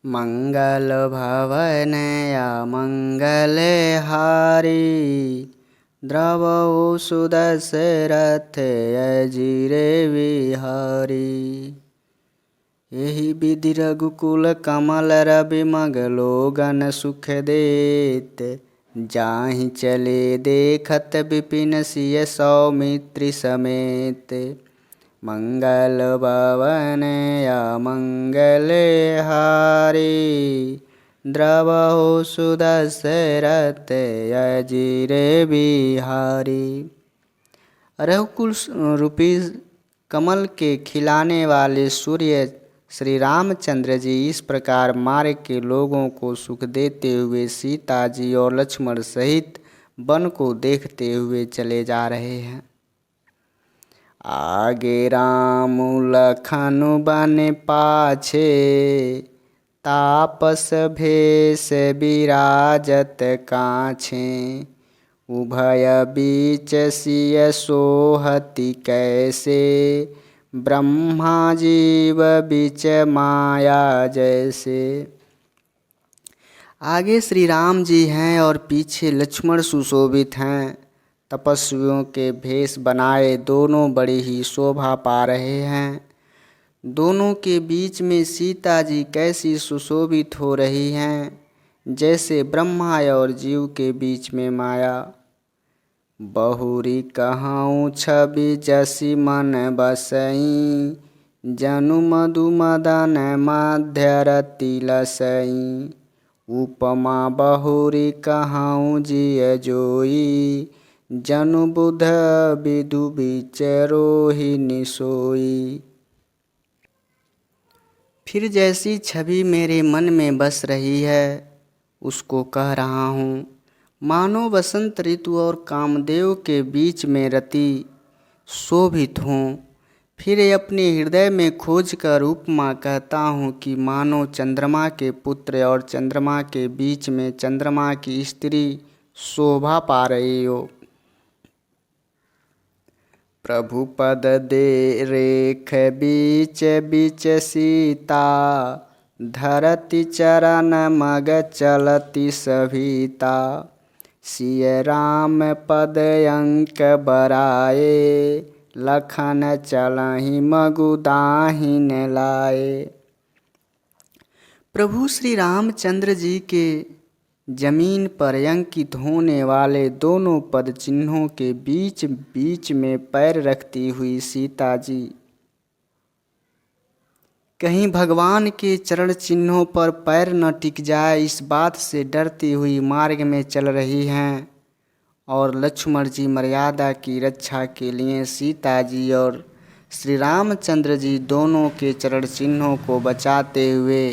मंगल भवन या मंगल हारी, द्रवौ सुदशरथ अजिरे विहारी। यही विधि रघुकुल कमल रवि मगलो गण सुख देत, जाहि चले देखत विपिन सिय सौमित्री समेत। मंगल भवन या मंगल हारी, द्रवहु सुदशरथ अजिरे बिहारी। रघुकुल रूपी कमल के खिलाने वाले सूर्य श्री रामचंद्र जी इस प्रकार मार्ग के लोगों को सुख देते हुए सीता जी और लक्ष्मण सहित वन को देखते हुए चले जा रहे हैं। आगे राम लखन बन पाछे, तापस भेष विराजत काछे। उभय बीच सिय सोहति कैसे, ब्रह्मा जीव बीच माया जैसे। आगे श्री राम जी हैं और पीछे लक्ष्मण सुशोभित हैं। तपस्वियों के भेष बनाए दोनों बड़ी ही शोभा पा रहे हैं। दोनों के बीच में सीता जी कैसी सुशोभित हो रही हैं, जैसे ब्रह्मा और जीव के बीच में माया। बहुरी कहूँ छवि जसी मन बसई, जनु मधु मदन मध्य रति लसई। उपमा बहुरी कहूँ जिय जोई, जनु बुध विदु बीच रोहिणी सोई। फिर जैसी छवि मेरे मन में बस रही है उसको कह रहा हूँ। मानो बसंत ऋतु और कामदेव के बीच में रति शोभित हूँ। फिर अपने हृदय में खोज कर उपमा कहता हूँ कि मानो चंद्रमा के पुत्र और चंद्रमा के बीच में चंद्रमा की स्त्री शोभा पा रही हो। प्रभु पद दे रेख बीच बीच सीता, धरती चरण मग चलती सभीता। सिय राम पद अंक बराए, लखन चलहि मगु दाहिन लाए। प्रभु श्री रामचंद्र जी के जमीन पर अंकित होने वाले दोनों पद चिन्हों के बीच बीच में पैर रखती हुई सीता जी कहीं भगवान के चरण चिन्हों पर पैर न टिक जाए इस बात से डरती हुई मार्ग में चल रही हैं। और लक्ष्मण जी मर्यादा की रक्षा के लिए सीता जी और श्री रामचंद्र जी दोनों के चरण चिन्हों को बचाते हुए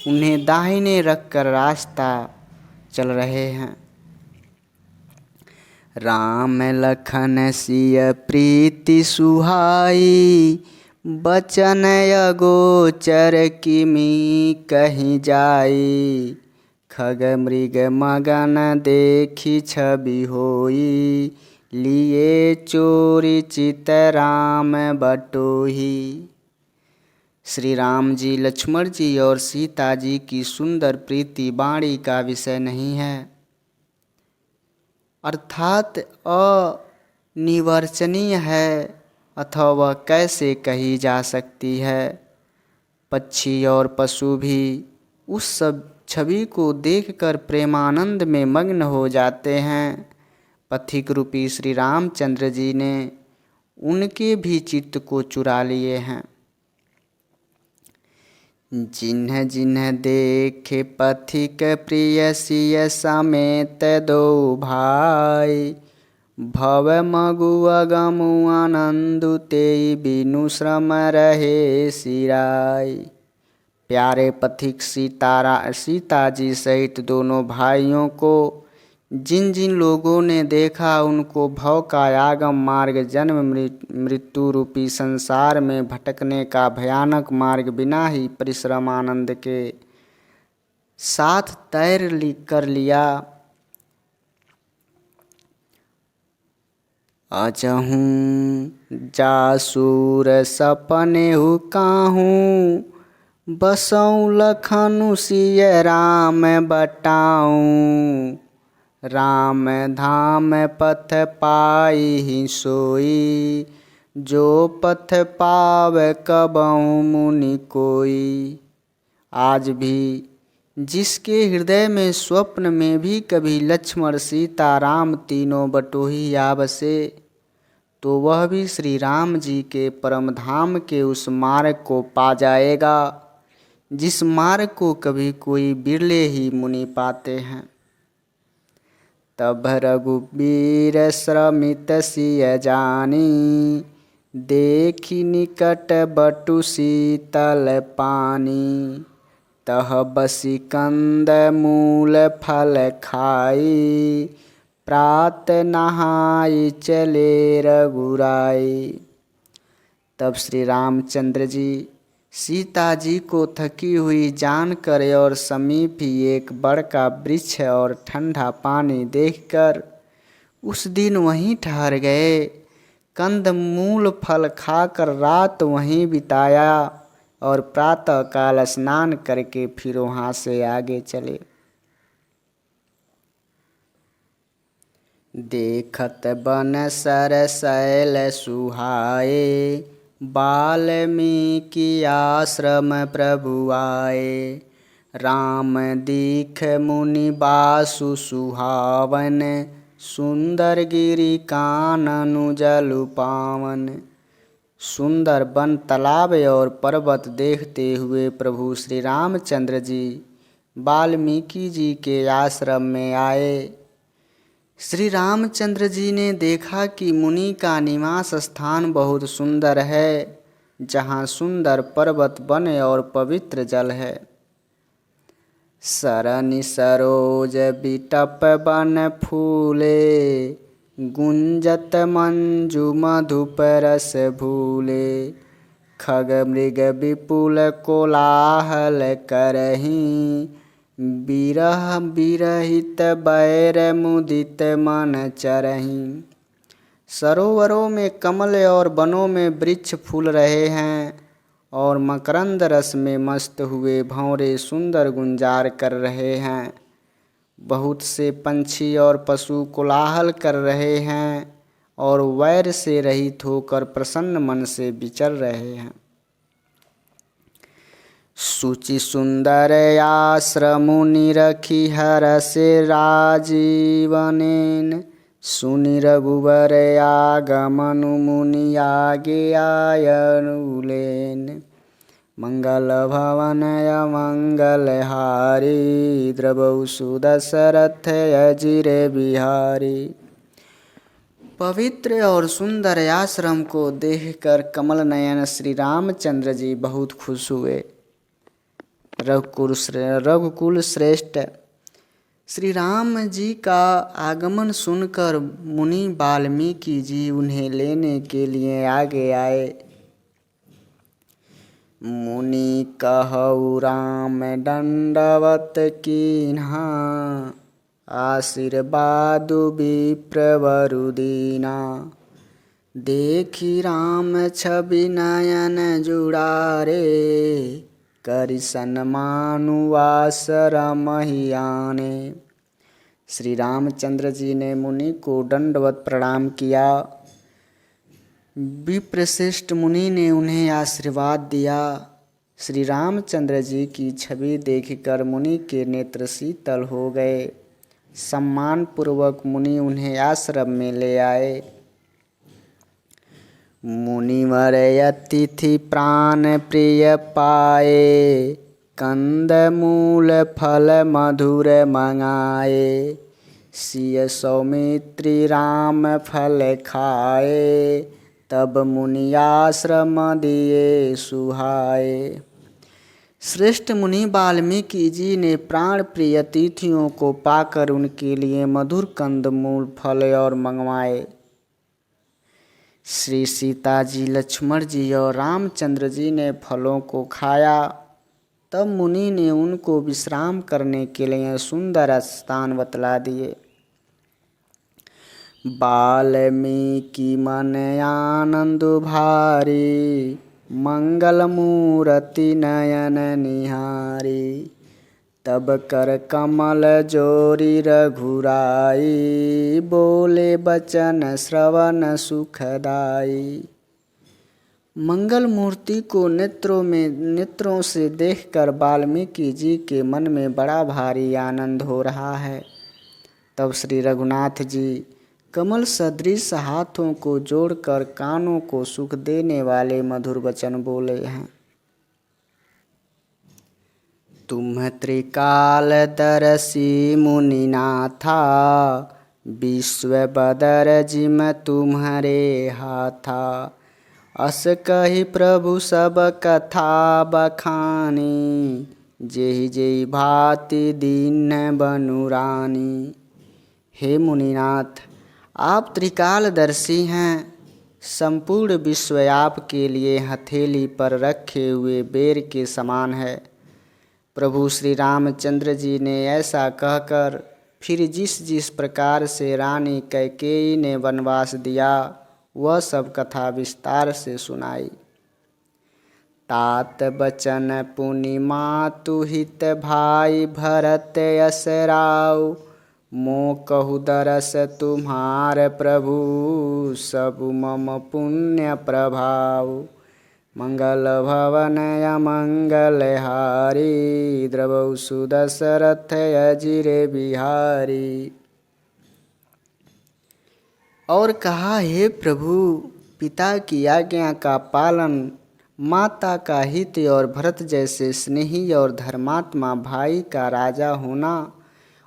उन्हें दाहिने रखकर रास्ता चल रहे हैं। राम लखन सिय प्रीति सुहाई, बचन अगोचर किमी कहीं जाई। खग मृग मगन देखी छवि होई, लिए चोरी चित राम बटोही। श्री राम जी लक्ष्मण जी और सीता जी की सुंदर प्रीति वाणी का विषय नहीं है, अर्थात अनिवर्चनीय है अथवा वह कैसे कही जा सकती है। पक्षी और पशु भी उस सब छवि को देखकर प्रेमानंद में मग्न हो जाते हैं। पथिक रूपी श्री रामचंद्र जी ने उनके भी चित्त को चुरा लिए हैं। जिन्ह जिन्ह देखे पथिक प्रिय सिय समेत दो भाई, भव मगु अगमु आनंदु तेई बिनु श्रम रहे सिराई। प्यारे पथिक सीता जी सहित दोनों भाइयों को जिन जिन लोगों ने देखा उनको भव का आगम मार्ग जन्म मृत्यु रूपी संसार में भटकने का भयानक मार्ग बिना ही परिश्रम आनंद के साथ तैर कर लिया। अचहूँ जासूर सपने हु काहूँ, बसौं लखनु सिय राम बटाऊं, राम धाम पथ पाई सोई, जो पथ पावे कबहु मुनि कोई। आज भी जिसके हृदय में स्वप्न में भी कभी लक्ष्मण सीता राम तीनों बटोही आ बसे, तो वह भी श्री राम जी के परम धाम के उस मार्ग को पा जाएगा जिस मार्ग को कभी कोई बिरले ही मुनि पाते हैं। तब रघुबीर श्रमित सिय जानी, देखी निकट बटु शीतल पानी, तह बसी कंद मूल फल खाई, प्रात नहाई चले रघुराई। तब श्री रामचंद्र जी सीता जी को थकी हुई जानकर और समीप ही एक बड़का वृक्ष और ठंडा पानी देखकर उस दिन वहीं ठहर गए। कंद मूल फल खाकर रात वहीं बिताया और प्रातः काल स्नान करके फिर वहाँ से आगे चले। देखत बन सर शैल सुहाए, वाल्मीकि आश्रम प्रभु आए। राम दीख मुनि बासु सुहावन, सुंदर गिरि कानन जलु पावन। सुंदर वन तालाब और पर्वत देखते हुए प्रभु श्री रामचंद्र जी वाल्मीकि जी के आश्रम में आए। श्री रामचंद्र जी ने देखा कि मुनि का निवास स्थान बहुत सुंदर है, जहाँ सुंदर पर्वत वन और पवित्र जल है। सरनि सरोज बिटप बन फूले, गुंजत मंजु मधुप रस भूले। खग मृग विपुल कोलाहल करहीं, बिरह बिरहित बैर मुदित मन चरहीं। सरोवरों में कमल और वनों में वृक्ष फूल रहे हैं और मकरंद रस में मस्त हुए भंवरे सुंदर गुंजार कर रहे हैं। बहुत से पंछी और पशु कोलाहल कर रहे हैं और वैर से रहित होकर प्रसन्न मन से विचर रहे हैं। सुचि सुंदर आश्रम निरखी हरष राजीवनेन, सुनि रघुवर आगमनु मुनि आगे आयनुलेन। मंगल भवन अमंगल हारी, द्रवौ सुदशरथ अजिर बिहारी। पवित्र और सुंदर आश्रम को देखकर कमल नयन श्री रामचंद्र जी बहुत खुश हुए। रघुकुल श्रेष्ठ श्री राम जी का आगमन सुनकर मुनि वाल्मीकि जी उन्हें लेने के लिए आगे आए। मुनि कहु राम दंडवत कीन्हा, आशीर्वादु विप्रवरु दीना। देखी राम छवि नयन जुड़ारे, करि सन्मानु आश्रम ही आने। श्री रामचंद्र जी ने मुनि को दंडवत प्रणाम किया। विप्रश्रेष्ठ मुनि ने उन्हें आशीर्वाद दिया। श्री रामचंद्र जी की छवि देखकर मुनि के नेत्र शीतल हो गए। सम्मान पूर्वक मुनि उन्हें आश्रम में ले आए। मुनिवर अतिथि प्राण प्रिय पाए, कंद मूल फल मधुर मंगाए। सिय सौमित्री राम फल खाए, तब मुनि आश्रम दिए सुहाए। श्रेष्ठ मुनि वाल्मीकि जी ने प्राण प्रिय अतिथियों को पाकर उनके लिए मधुर कंद मूल फल और मंगवाए। श्री सीता जी, लक्ष्मण जी और रामचंद्र जी ने फलों को खाया। तब मुनि ने उनको विश्राम करने के लिए सुंदर स्थान बतला दिए। वाल्मीकि मन आनंद भारी, मंगल मूरति नयन निहारी। तब कर कमल जोरी रघुराई, बोले बचन श्रवण सुखदाई। मंगल मूर्ति को नेत्रों से देखकर वाल्मीकि जी के मन में बड़ा भारी आनंद हो रहा है। तब श्री रघुनाथ जी कमल सदृश हाथों को जोड़कर कानों को सुख देने वाले मधुर वचन बोले हैं। तुम त्रिकालदर्शी मुनिनाथा, विश्व बदर जिम तुम्हारे हाथा। अस कही प्रभु सब कथा बखानी, जेहि जेहि भांति दीन बनुरानी। हे मुनिनाथ, आप त्रिकालदर्शी हैं। संपूर्ण विश्व आपके लिए हथेली पर रखे हुए बेर के समान है। प्रभु श्री रामचंद्र जी ने ऐसा कहकर फिर जिस जिस प्रकार से रानी कैकेयी ने वनवास दिया वह सब कथा विस्तार से सुनाई। तात बचन पुनि मातु हित भाई, भरत यस राउ। मो कहु दरस तुम्हार प्रभु, सब मम पुण्य प्रभाव। मंगल भवन अमंगल हारी, द्रवौ सुदशरथ अजिर बिहारी। और कहा, हे प्रभु, पिता की आज्ञा का पालन, माता का हित और भरत जैसे स्नेही और धर्मात्मा भाई का राजा होना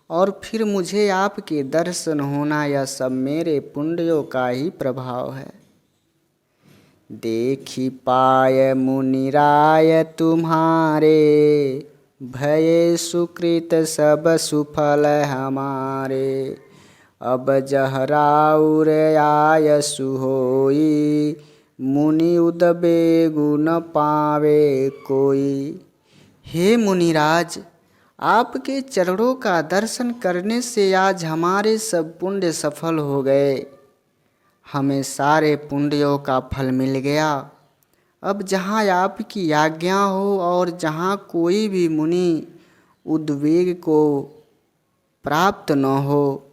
और फिर मुझे आपके दर्शन होना, यह सब मेरे पुण्यों का ही प्रभाव है। देखी पाय मुनिराय तुम्हारे, भये सुकृत सब सुफल हमारे। अब जहराउर आय सुहोई, मुनि उदबे गुण पावे कोई। हे मुनिराज, आपके चरणों का दर्शन करने से आज हमारे सब पुण्य सफल हो गए। हमें सारे पुण्यों का फल मिल गया। अब जहाँ आपकी आज्ञा हो और जहाँ कोई भी मुनि उद्वेग को प्राप्त न हो।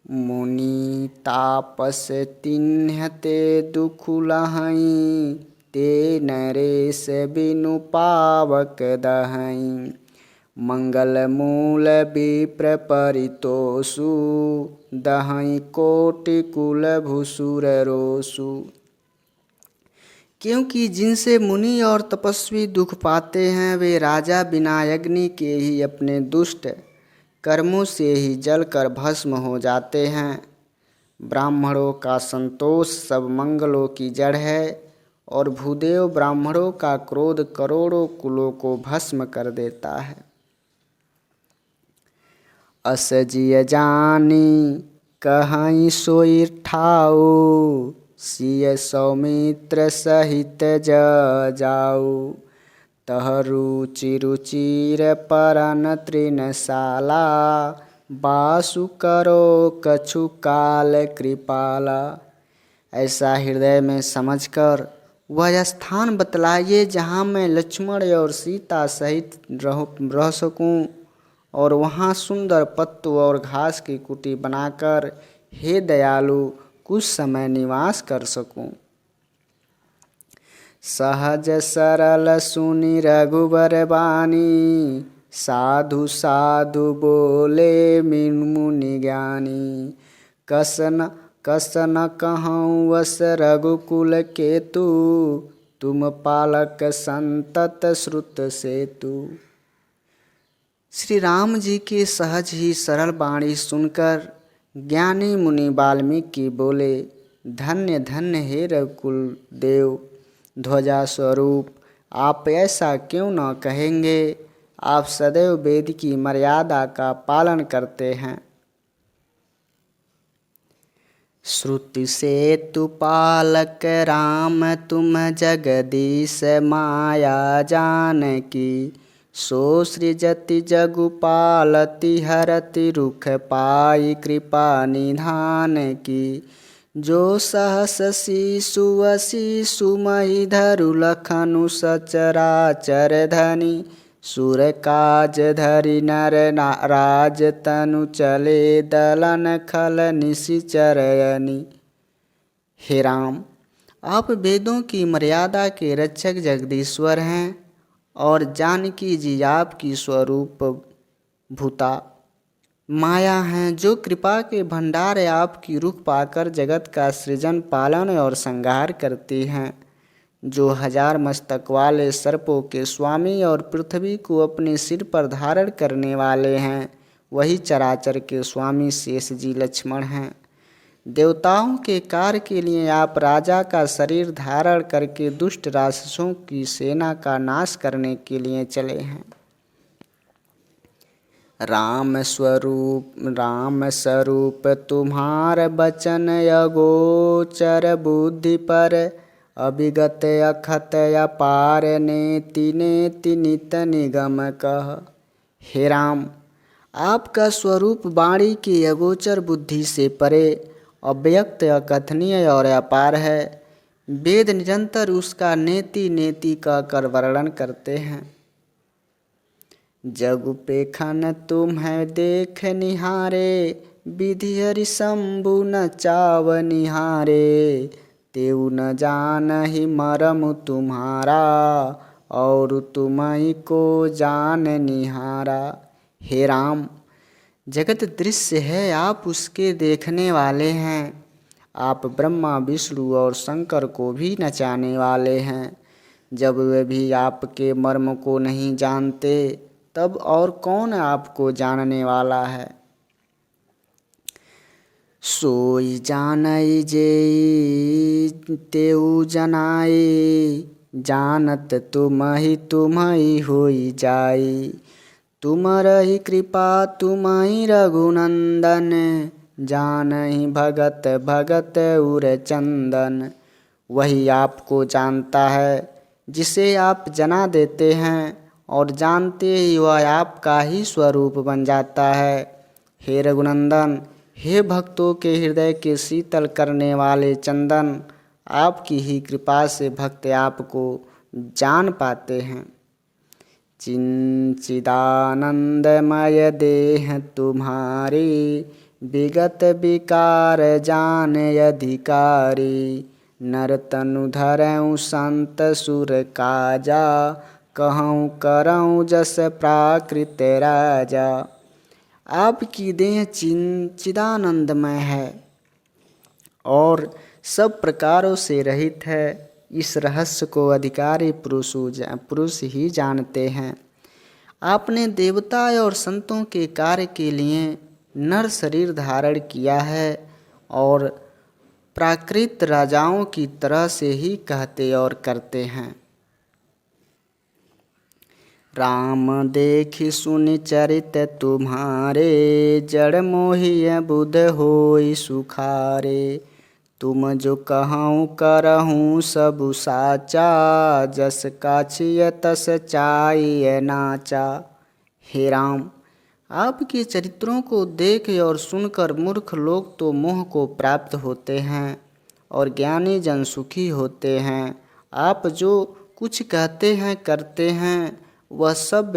मुनि तापस तिन्हते दुख लहई, ते नरेश बिनु पावक दहई। मंगल मूल विप्र परितोषु, दहई कोटि कुल भूसुर रोसु। क्योंकि जिनसे मुनि और तपस्वी दुख पाते हैं वे राजा बिना अग्नि के ही अपने दुष्ट कर्मों से ही जलकर भस्म हो जाते हैं। ब्राह्मणों का संतोष सब मंगलों की जड़ है और भूदेव ब्राह्मणों का क्रोध करोड़ों कुलों को भस्म कर देता है। अस जिय जानी कहीं सोई ठाऊ, सिय सौमित्र सहित जाऊ। तह रुचि रुचिर परन तृणशाला, बासु करो कछु काल कृपाला। ऐसा हृदय में समझकर वह स्थान बतलाइए जहाँ मैं लक्ष्मण और सीता सहित रह सकूं और वहाँ सुंदर पत्तों और घास की कुटी बनाकर हे दयालु कुछ समय निवास कर सकूं। सहज सरल सुनि रघुबर बानी, साधु साधु बोले मुनि ज्ञानी। कसन कसन कहूँ वस रघुकुल केतु, तुम पालक संतत श्रुत सेतु। श्री राम जी के सहज ही सरल वाणी सुनकर ज्ञानी मुनि वाल्मीकि बोले, धन्य धन्य हे रघुकुल देव, ध्वजा स्वरूप, आप ऐसा क्यों न कहेंगे। आप सदैव वेद की मर्यादा का पालन करते हैं। श्रुति सेतु पालक राम तुम जगदीश माया जानकी। सो सृजति जगु पालति हरति रुख पाई कृपा निधान की। जो सहस शिशु सुमहि धरु लखनु सचराचर धनी सुर काज धरि नर राज तनु चले दलन खल निशिचरयनि। हे राम, आप वेदों की मर्यादा के रक्षक जगदीश्वर हैं और जानकी जी आपकी स्वरूप भूता माया हैं, जो कृपा के भंडार आपकी रुख पाकर जगत का सृजन पालन और संहार करती हैं, जो 1000 मस्तक वाले सर्पों के स्वामी और पृथ्वी को अपने सिर पर धारण करने वाले हैं, वही चराचर के स्वामी शेष जी लक्ष्मण हैं। देवताओं के कार्य के लिए आप राजा का शरीर धारण करके दुष्ट राक्षसों की सेना का नाश करने के लिए चले हैं। राम स्वरूप तुम्हार बचन अगोचर बुद्धि पर अभिगत अखत अपार नेति नेति नित निगम कह। हे राम, आपका स्वरूप वाणी की अगोचर बुद्धि से परे अव्यक्त अकथनीय और अपार है। वेद निरंतर उसका नेति नेति कहकर वर्णन करते हैं। जगु पेखन तुम्हें देख निहारे विधि हरि शंभु न चाव निहारे तेउ न जानहि मरम तुम्हारा और तुम्हि को जान निहारा। हे राम, जगत दृश्य है, आप उसके देखने वाले हैं। आप ब्रह्मा विष्णु और शंकर को भी नचाने वाले हैं। जब वे भी आपके मर्म को नहीं जानते तब और कौन आपको जानने वाला है। सोई जानई जेई तेउ जनाई जानत तुम्हि होई जाई तुमरहि कृपा तुम्हि रघुनंदन जानहि भगत भगत उर चंदन। वही आपको जानता है जिसे आप जना देते हैं और जानते ही वह आपका ही स्वरूप बन जाता है। हे रघुनंदन, हे भक्तों के हृदय के शीतल करने वाले चंदन, आपकी ही कृपा से भक्त आपको जान पाते हैं। चिदानंदमय देह तुम्हारी विगत विकार जाने अधिकारी नर तनु धरऊँ संत सुर काजा कहूँ करऊँ जस प्राकृत राजा। आपकी देह चिदानंदमय है और सब प्रकारों से रहित है। इस रहस्य को अधिकारी पुरुष ही जानते हैं। आपने देवता और संतों के कार्य के लिए नर शरीर धारण किया है और प्राकृत राजाओं की तरह से ही कहते और करते हैं। राम देखि सुनि चरित तुम्हारे जड़ मोहिय बुध होई सुखारे तुम जो कहूँ करहूँ सबु साचा जस काछिय तस चाइय नाचा। हे राम, आपके चरित्रों को देख और सुनकर मूर्ख लोग तो मोह को प्राप्त होते हैं और ज्ञानी जन सुखी होते हैं। आप जो कुछ कहते हैं करते हैं वह सब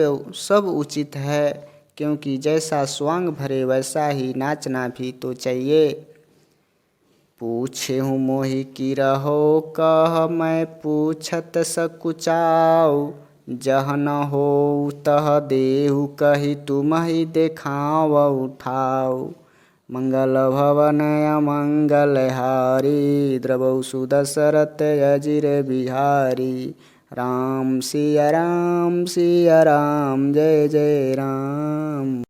उचित है, क्योंकि जैसा स्वांग भरे वैसा ही नाचना भी तो चाहिए। पूछे हूँ मोहि की रहो कह मैं पूछत सकुचाऊ जह न हो तह देहु कही तुम्हि देखाव उठाऊ। मंगल भवन अमंगल हारी द्रवौ सुदशरथ अजिर बिहारी। राम सिया राम जय जय राम।